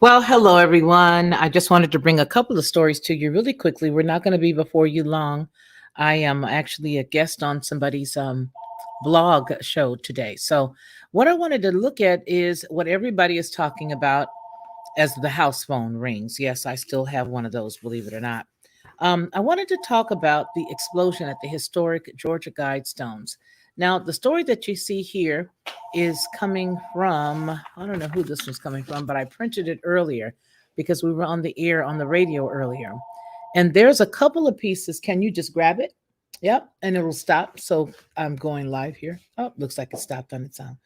Well, hello everyone. I just wanted to bring a couple of stories to you really quickly. We're not going to be before you long. I am actually a guest on somebody's blog show today. So, what I wanted to look at is what everybody is talking about as the house phone rings. Yes, I still have one of those, believe it or not. I wanted to talk about the explosion at the historic Georgia Guidestones. Now, the story that you see here is coming from, I don't know who this was coming from, but I printed it earlier because we were on the air on the radio earlier. And there's a couple of pieces. Can you just grab it? Yep, and it'll stop. So I'm going live here. Oh, looks like it stopped on its own.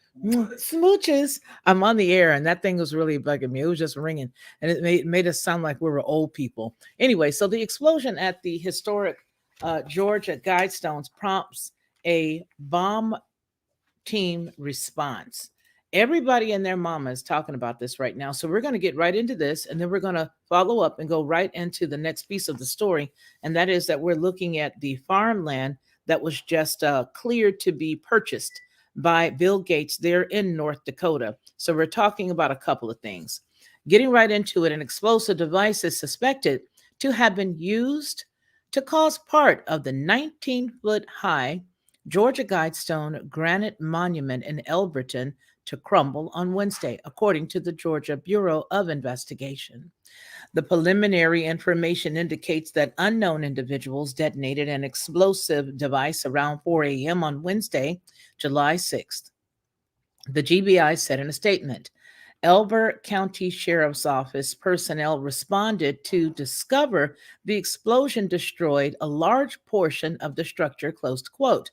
Smooches. I'm on the air, and that thing was really bugging me. It was just ringing, and it made us sound like we were old people. Anyway, so the explosion at the historic Georgia Guidestones prompts a bomb team response. Everybody and their mama is talking about this right now. So we're going to get right into this, and then we're going to follow up and go right into the next piece of the story. And that is that we're looking at the farmland that was just cleared to be purchased by Bill Gates there in North Dakota. So we're talking about a couple of things. Getting right into it, an explosive device is suspected to have been used to cause part of the 19-foot high Georgia Guidestone granite monument in Elberton to crumble on Wednesday, according to the Georgia Bureau of Investigation. The preliminary information indicates that unknown individuals detonated an explosive device around 4 a.m. on Wednesday, July 6th. The GBI said in a statement. Elbert County Sheriff's Office personnel responded to discover the explosion destroyed a large portion of the structure, close quote.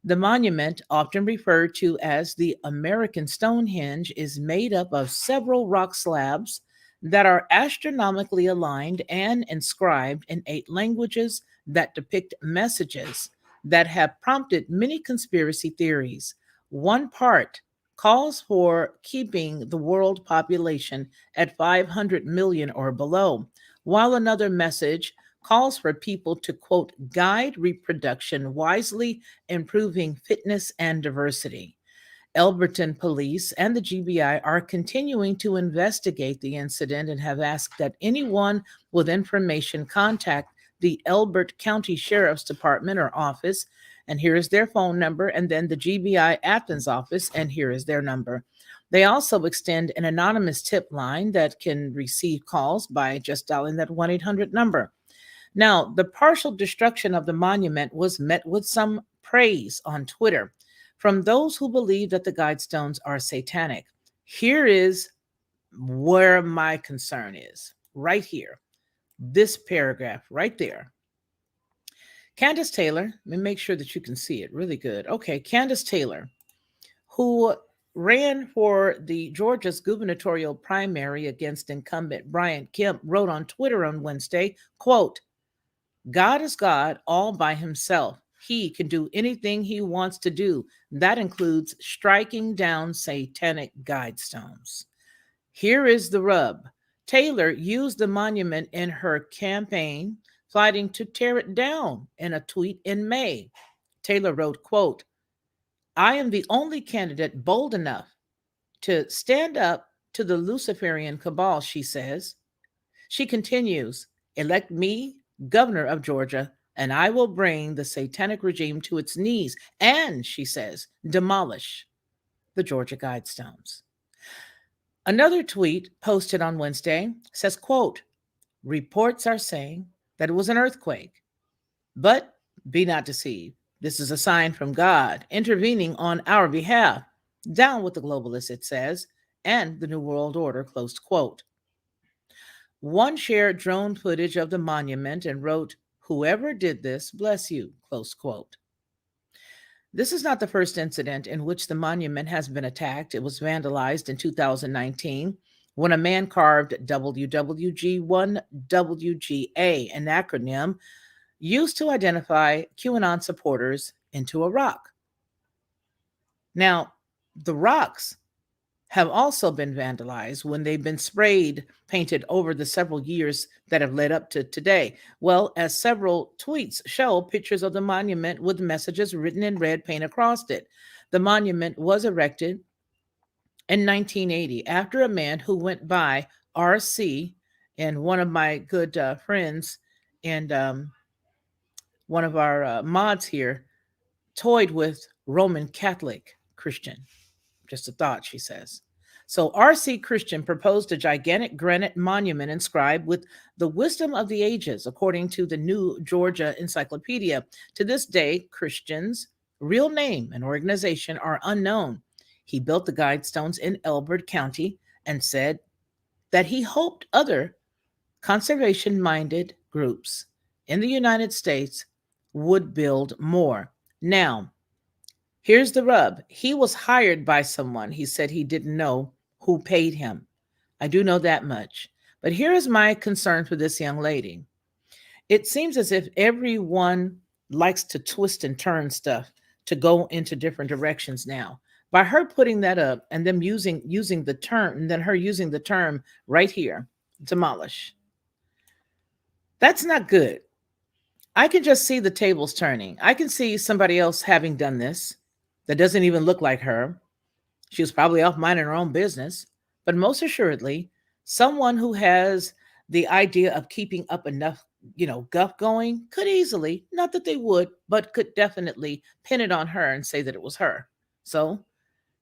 The monument, often referred to as the American Stonehenge, is made up of several rock slabs that are astronomically aligned and inscribed in 8 languages that depict messages that have prompted many conspiracy theories. One part calls for keeping the world population at 500 million or below, while another message calls for people to, quote, guide reproduction wisely, improving fitness and diversity. Elberton police and the GBI are continuing to investigate the incident and have asked that anyone with information contact the Elbert County Sheriff's Department or office. And here is their phone number, and then the GBI Athens office, and here is their number. They also extend an anonymous tip line that can receive calls by just dialing that 1-800 number. Now, the partial destruction of the monument was met with some praise on Twitter from those who believe that the Guidestones are satanic. Here is where my concern is right here. This paragraph right there. Candace Taylor, let me make sure that you can see it really good. Okay, Candace Taylor, who ran for the Georgia's gubernatorial primary against incumbent Brian Kemp, wrote on Twitter on Wednesday, quote, God is God all by himself. He can do anything he wants to do. That includes striking down satanic guidestones. Here is the rub. Taylor used the monument in her campaign, fighting to tear it down in a tweet in May. Taylor wrote, quote, I am the only candidate bold enough to stand up to the Luciferian cabal, she says. She continues, elect me governor of Georgia, and I will bring the satanic regime to its knees. And, she says, demolish the Georgia Guidestones. Another tweet posted on Wednesday says, quote, reports are saying that it was an earthquake, but be not deceived. This is a sign from God intervening on our behalf. Down with the globalists, it says, and the New World Order, close quote. One shared drone footage of the monument and wrote, whoever did this, bless you, close quote. This is not the first incident in which the monument has been attacked. It was vandalized in 2019 when a man carved WWG1WGA, an acronym used to identify QAnon supporters, into a rock. Now, the rocks have also been vandalized when they've been sprayed, painted over the several years that have led up to today. Well, as several tweets show, pictures of the monument with messages written in red paint across it. The monument was erected in 1980 after a man who went by RC, and one of my good friends and one of our mods here toyed with Roman Catholic Christian. Just a thought, she says. So R.C. Christian proposed a gigantic granite monument inscribed with the wisdom of the ages, according to the New Georgia Encyclopedia. To this day, Christian's real name and organization are unknown. He built the Guidestones in Elbert County and said that he hoped other conservation minded groups in the United States would build more. Now, here's the rub. He was hired by someone. He said he didn't know who paid him. I do know that much. But here is my concern for this young lady. It seems as if everyone likes to twist and turn stuff to go into different directions now. By her putting that up and them using the term, and then her using the term right here, demolish. That's not good. I can just see the tables turning. I can see somebody else having done this that doesn't even look like her. She was probably off minding her own business, but most assuredly, someone who has the idea of keeping up enough, guff going could easily, not that they would, but could definitely pin it on her and say that it was her. So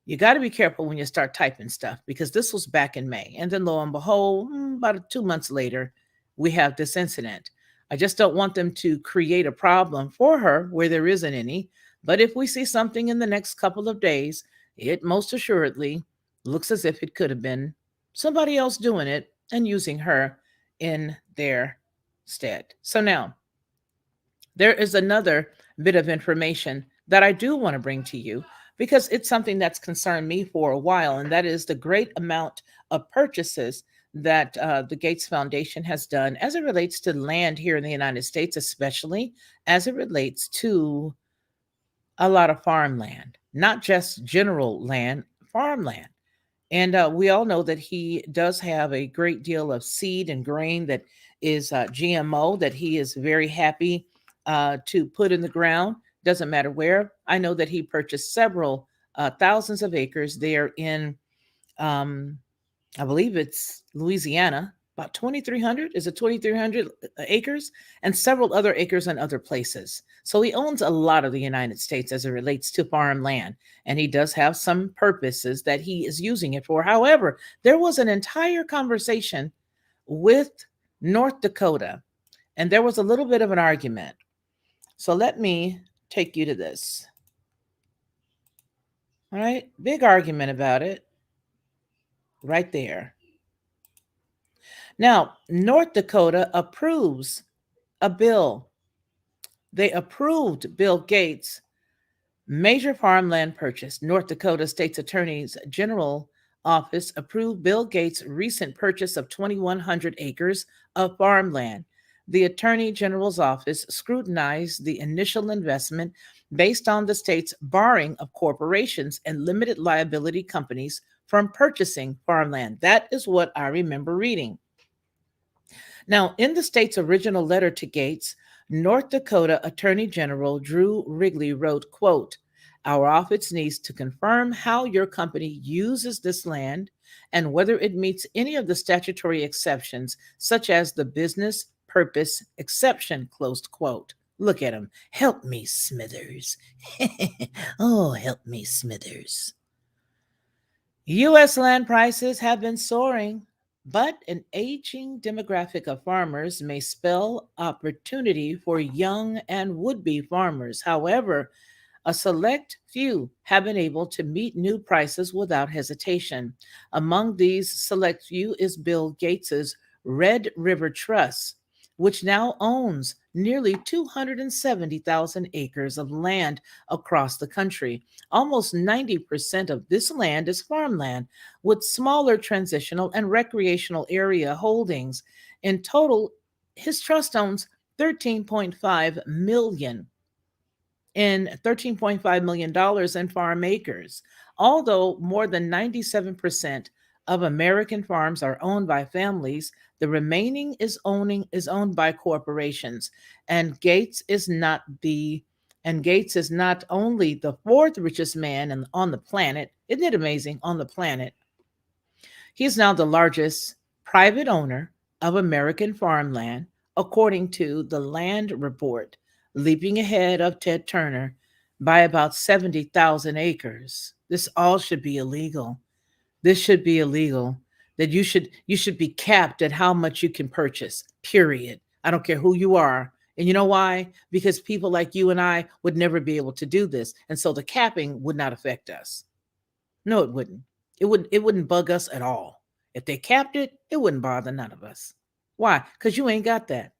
you got to be careful when you start typing stuff because this was back in May. And then lo and behold, about 2 months later, we have this incident. I just don't want them to create a problem for her where there isn't any. But if we see something in the next couple of days, it most assuredly looks as if it could have been somebody else doing it and using her in their stead. So now, there is another bit of information that I do want to bring to you because it's something that's concerned me for a while, and that is the great amount of purchases that the Gates Foundation has done as it relates to land here in the United States, especially as it relates to a lot of farmland, not just general land, farmland. And we all know that he does have a great deal of seed and grain that is GMO that he is very happy to put in the ground. Doesn't matter where. I know that he purchased several thousands of acres there in um, I believe it's Louisiana, about 2,300. Is it 2,300 acres? And several other acres in other places. So he owns a lot of the United States as it relates to farmland. And he does have some purposes that he is using it for. However, there was an entire conversation with North Dakota, and there was a little bit of an argument. So let me take you to this. All right, big argument about it right there. Now, North Dakota approves a bill. They approved Bill Gates' major farmland purchase. North Dakota State's Attorney's General Office approved Bill Gates' recent purchase of 2,100 acres of farmland. The Attorney General's office scrutinized the initial investment based on the state's barring of corporations and limited liability companies from purchasing farmland. That is what I remember reading. Now, in the state's original letter to Gates, North Dakota Attorney General Drew Wrigley wrote, quote, "Our office needs to confirm how your company uses this land and whether it meets any of the statutory exceptions, such as the business purpose exception," closed quote. Look at him. Help me, Smithers. Oh, help me, Smithers. U.S. land prices have been soaring, but an aging demographic of farmers may spell opportunity for young and would be farmers. However, a select few have been able to meet new prices without hesitation. Among these select few is Bill Gates's Red River Trust, which now owns nearly 270,000 acres of land across the country. Almost 90% of this land is farmland, with smaller transitional and recreational area holdings. In total, his trust owns 13.5 million in $13.5 million in farm acres. Although more than 97% of American farms are owned by families, the remaining is owned by corporations. And Gates is not only the fourth richest man on the planet. Isn't it amazing? On the planet, he is now the largest private owner of American farmland, according to the Land Report, leaping ahead of Ted Turner by about 70,000 acres. This all should be illegal. This should be illegal. That you should be capped at how much you can purchase. Period. I don't care who you are. And you know why? Because people like you and I would never be able to do this. And so the capping would not affect us. No, it wouldn't. It wouldn't bug us at all. If they capped it, it wouldn't bother none of us. Why? Because you ain't got that.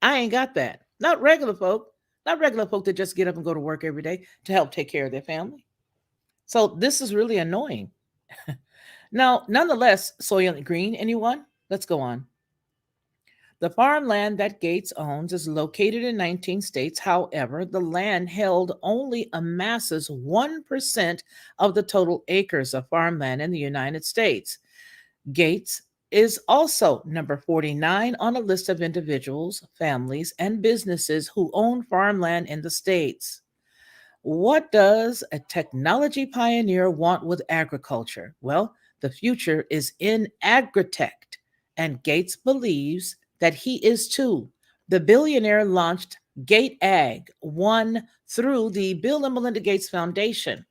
I ain't got that. Not regular folk. Not regular folk that just get up and go to work every day to help take care of their family. So this is really annoying. Now, nonetheless, Soylent Green, anyone? Let's go on. The farmland that Gates owns is located in 19 states. However, the land held only amasses 1% of the total acres of farmland in the United States. Gates is also number 49 on a list of individuals, families, and businesses who own farmland in the states. What does a technology pioneer want with agriculture? Well, the future is in agritech, and Gates believes that he is too. The billionaire launched Gate Ag One through the Bill and Melinda Gates Foundation.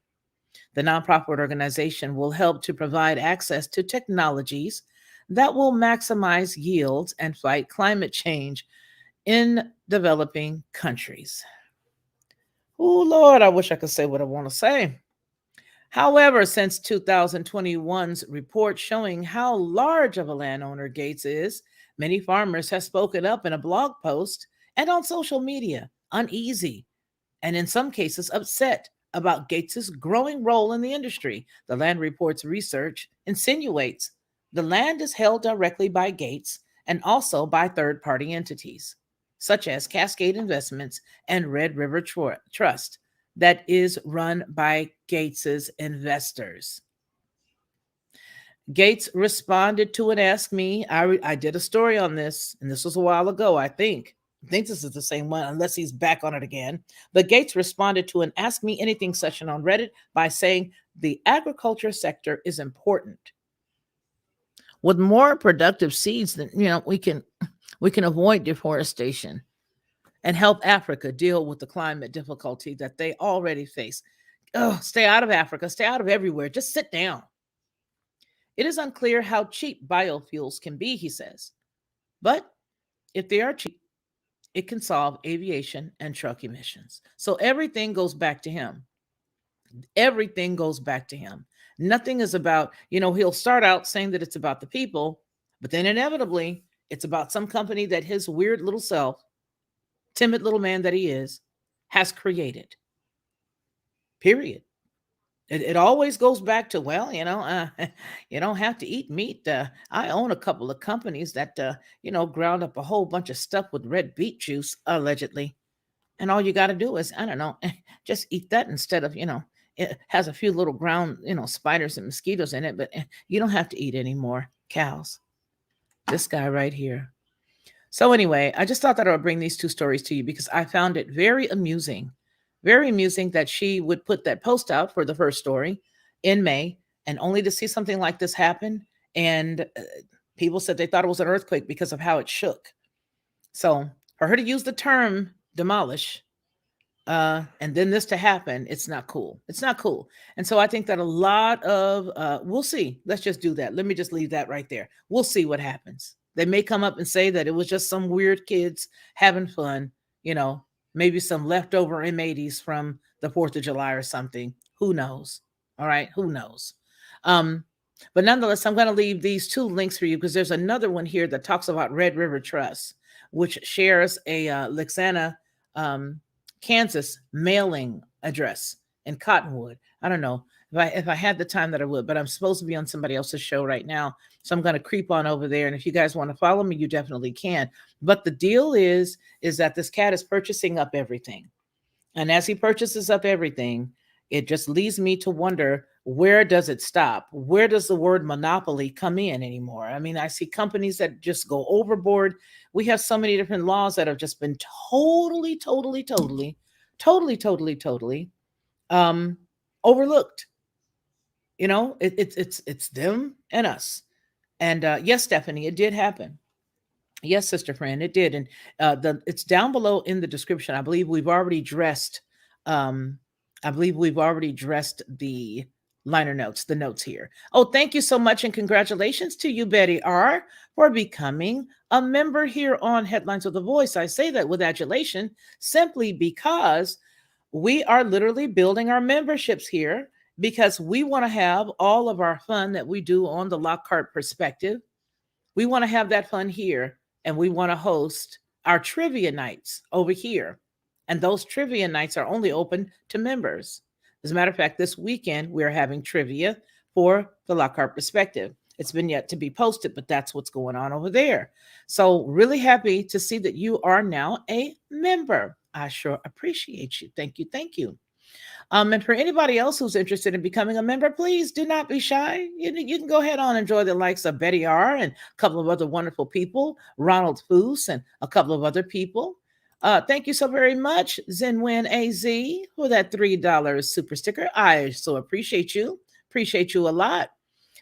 The nonprofit organization will help to provide access to technologies that will maximize yields and fight climate change in developing countries. Oh, Lord, I wish I could say what I want to say. However, since 2021's report showing how large of a landowner Gates is, many farmers have spoken up in a blog post and on social media, uneasy and in some cases upset about Gates's growing role in the industry. The Land Report's research insinuates the land is held directly by Gates and also by third-party entities, such as Cascade Investments and Red River Trust, that is run by Gates's investors. Gates responded to an Ask Me. I did a story on this, and this was a while ago, I think. I think this is the same one, unless he's back on it again. But Gates responded to an Ask Me Anything session on Reddit by saying the agriculture sector is important. With more productive seeds, then we can avoid deforestation and help Africa deal with the climate difficulty that they already face. Oh, stay out of Africa, stay out of everywhere. Just sit down. It is unclear how cheap biofuels can be, he says. But if they are cheap, it can solve aviation and truck emissions. So everything goes back to him. Everything goes back to him. Nothing is about, he'll start out saying that it's about the people, but then inevitably it's about some company that his weird little self, timid little man that he is, has created. Period. It always goes back to, well, you don't have to eat meat. I own a couple of companies that, ground up a whole bunch of stuff with red beet juice, allegedly. And all you got to do is, I don't know, just eat that instead of, it has a few little ground, spiders and mosquitoes in it, but you don't have to eat any more cows. This guy right here. So anyway, I just thought that I would bring these two stories to you because I found it very amusing that she would put that post out for the first story in May, and only to see something like this happen. And people said they thought it was an earthquake because of how it shook. So for her to use the term demolish, and then this to happen, it's not cool. It's not cool. And so I think that a lot of, we'll see. Let's just do that. Let me just leave that right there. We'll see what happens. They may come up and say that it was just some weird kids having fun, maybe some leftover M80s from the 4th of July or something. Who knows? All right. Who knows? Um, but nonetheless, I'm going to leave these two links for you because there's another one here that talks about Red River Trust, which shares a Lexana, Kansas mailing address in Cottonwood. I don't know if I had the time that I would, but I'm supposed to be on somebody else's show right now. So I'm going to creep on over there. And if you guys want to follow me, you definitely can. But the deal is that this cat is purchasing up everything. And as he purchases up everything, it just leads me to wonder, where does it stop? Where does the word monopoly come in anymore? I mean, I see companies that just go overboard. We have so many different laws that have just been totally overlooked. It's them and us. And yes, Stephanie, it did happen. Yes, sister friend, it did. And it's down below in the description. I believe we've already dressed. Um, I believe we've already dressed the liner notes, the notes here. Oh, thank you so much, and congratulations to you, Betty R, for becoming a member here on Headlines with a Voice. I say that with adulation, simply because we are literally building our memberships here because we want to have all of our fun that we do on the Lockhart Perspective. We want to have that fun here, and we want to host our trivia nights over here. And those trivia nights are only open to members. As a matter of fact, this weekend we're having trivia for the Lockhart Perspective. It's been yet to be posted, but that's what's going on over there. So, really happy to see that you are now a member. I sure appreciate you. Thank you. Thank you. And for anybody else who's interested in becoming a member, please do not be shy. You can go ahead on and enjoy the likes of Betty R and a couple of other wonderful people, Ronald Foose and a couple of other people. Thank you so very much, Zenwin AZ, for that $3 super sticker. I so appreciate you. Appreciate you a lot.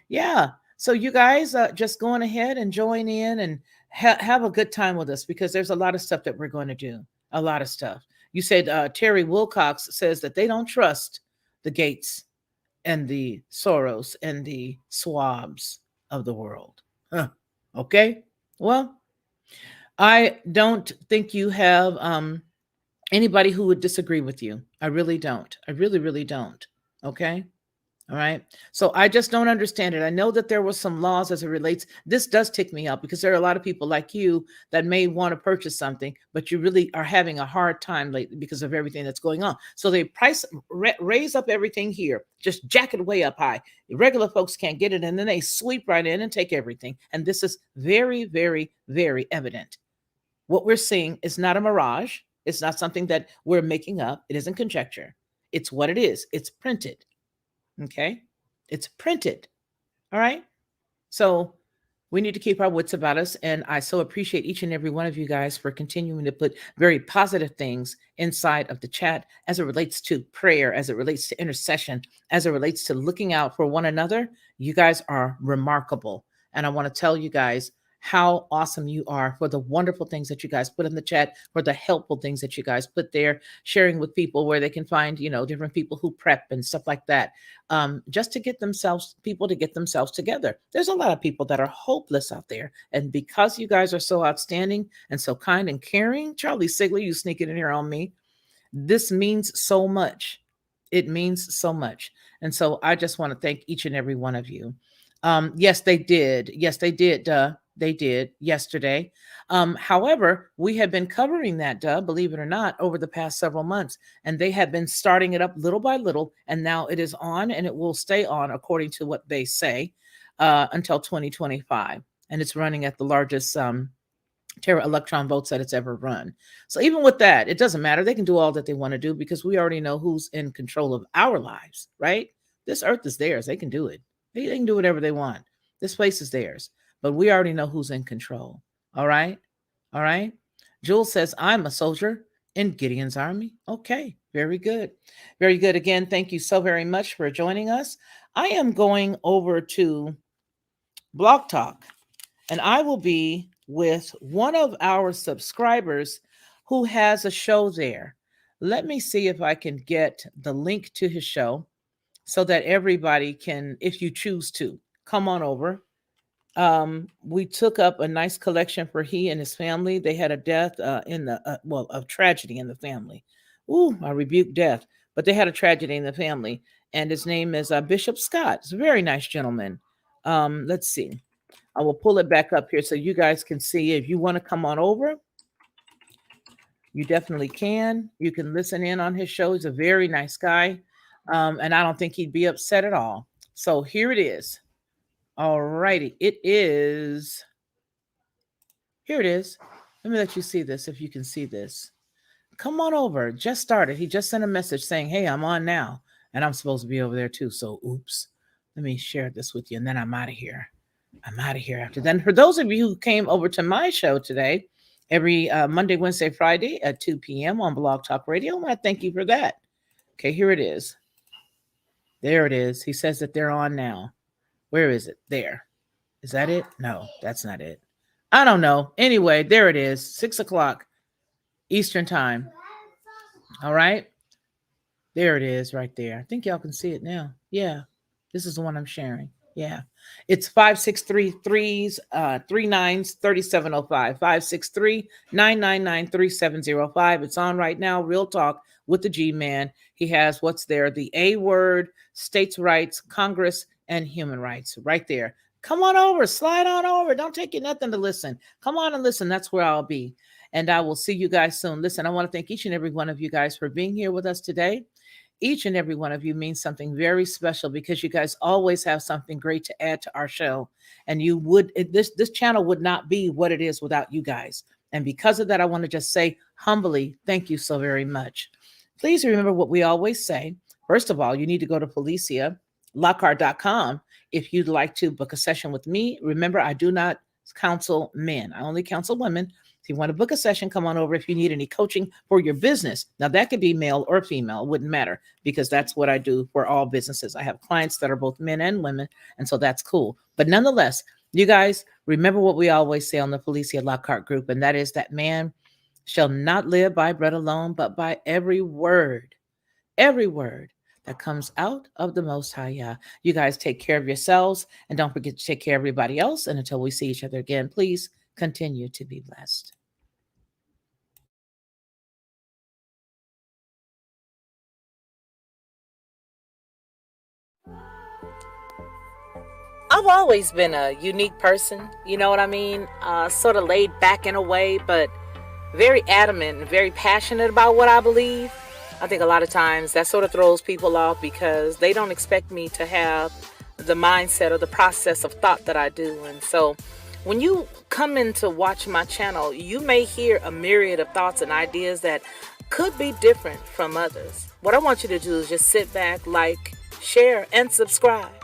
Yeah. So you guys just going ahead and join in and have a good time with us because there's a lot of stuff that we're going to do. A lot of stuff. You said Terry Wilcox says that they don't trust the Gates and the Soros and the Swabs of the world. Huh. Okay. Well, I don't think you have anybody who would disagree with you. I really don't. I really, really don't. Okay. All right. So I just don't understand it. I know that there was some laws as it relates. This does tick me up because there are a lot of people like you that may want to purchase something, but you really are having a hard time lately because of everything that's going on. So they raise up everything here, just jack it way up high. Regular folks can't get it, and then they sweep right in and take everything. And this is very, very, very evident. What we're seeing is not a mirage. It's not something that we're making up. It isn't conjecture. It's what it is. It's printed. Okay. It's printed. All right. So we need to keep our wits about us. And I so appreciate each and every one of you guys for continuing to put very positive things inside of the chat as it relates to prayer, as it relates to intercession, as it relates to looking out for one another. You guys are remarkable. And I want to tell you guys how awesome you are for the wonderful things that you guys put in the chat, for the helpful things that you guys put there, sharing with people where they can find, different people who prep and stuff like that. Just to get people to get themselves together. There's a lot of people that are hopeless out there. And because you guys are so outstanding and so kind and caring, Charlie Sigler, you sneaking in here on me, this means so much. It means so much. And so I just want to thank each and every one of you. Yes, they did. Yes, they did. They did yesterday. However, we have been covering that, believe it or not, over the past several months, and they have been starting it up little by little, and now it is on, and it will stay on according to what they say until 2025, and it's running at the largest Terra electron votes that it's ever run. So even with that, it doesn't matter. They can do all that they want to do because we already know who's in control of our lives, right? This earth is theirs. They can do it. They can do whatever they want. This place is theirs, but we already know who's in control. All right. All right. Jules says, I'm a soldier in Gideon's army. Okay. Very good. Very good. Again, thank you so very much for joining us. I am going over to Blog Talk, and I will be with one of our subscribers who has a show there. Let me see if I can get the link to his show so that everybody can, if you choose to, come on over. We took up a nice collection for he and his family. They had a death a tragedy in the family. Ooh, I rebuke death, but they had a tragedy in the family, and his name is Bishop Scott. He's a very nice gentleman. Let's see. I will pull it back up here so you guys can see. If you want to come on over, you definitely can. You can listen in on his show. He's a very nice guy, and I don't think he'd be upset at all. So here it is. All righty. Here it is. Let me let you see this if you can see this. Come on over. Just started. He just sent a message saying, hey, I'm on now. And I'm supposed to be over there too. So oops. Let me share this with you and then I'm out of here. After then. For those of you who came over to my show today, every Monday, Wednesday, Friday at 2 p.m. on Blog Talk Radio, I want to thank you for that. Okay, here it is. There it is. He says that they're on now. Where is it? There. Is that it? No, that's not it. I don't know. Anyway, there it is, 6 o'clock Eastern time. All right. There it is right there. I think y'all can see it now. Yeah. This is the one I'm sharing. Yeah. It's 5633s, 39s, 3705. 563-999-3705. It's on right now. Real Talk with the G-Man. He has what's there? The A word, states' rights, Congress, and human rights right there. Come on over, slide on over. Don't take you nothing to listen. Come on and listen. That's where I'll be. And I will see you guys soon. Listen, I want to thank each and every one of you guys for being here with us today. Each and every one of you means something very special because you guys always have something great to add to our show. And you would this channel would not be what it is without you guys. And because of that, I want to just say humbly, thank you so very much. Please remember what we always say. First of all, you need to go to Lockhart.com if you'd like to book a session with me. Remember, I do not counsel men. I only counsel women. If you want to book a session, come on over. If you need any coaching for your business, now that could be male or female, it wouldn't matter because that's what I do for all businesses. I have clients that are both men and women, and so that's cool. But nonetheless, you guys remember what we always say on the Felicia Lockhart group, and that is that man shall not live by bread alone, but by every word that comes out of the Most High Yah. You guys take care of yourselves, and don't forget to take care of everybody else. And until we see each other again, please continue to be blessed. I've always been a unique person, you know what I mean? Sort of laid back in a way, but very adamant and very passionate about what I believe. I think a lot of times that sort of throws people off because they don't expect me to have the mindset or the process of thought that I do. And so when you come in to watch my channel, you may hear a myriad of thoughts and ideas that could be different from others. What I want you to do is just sit back, like, share, and subscribe.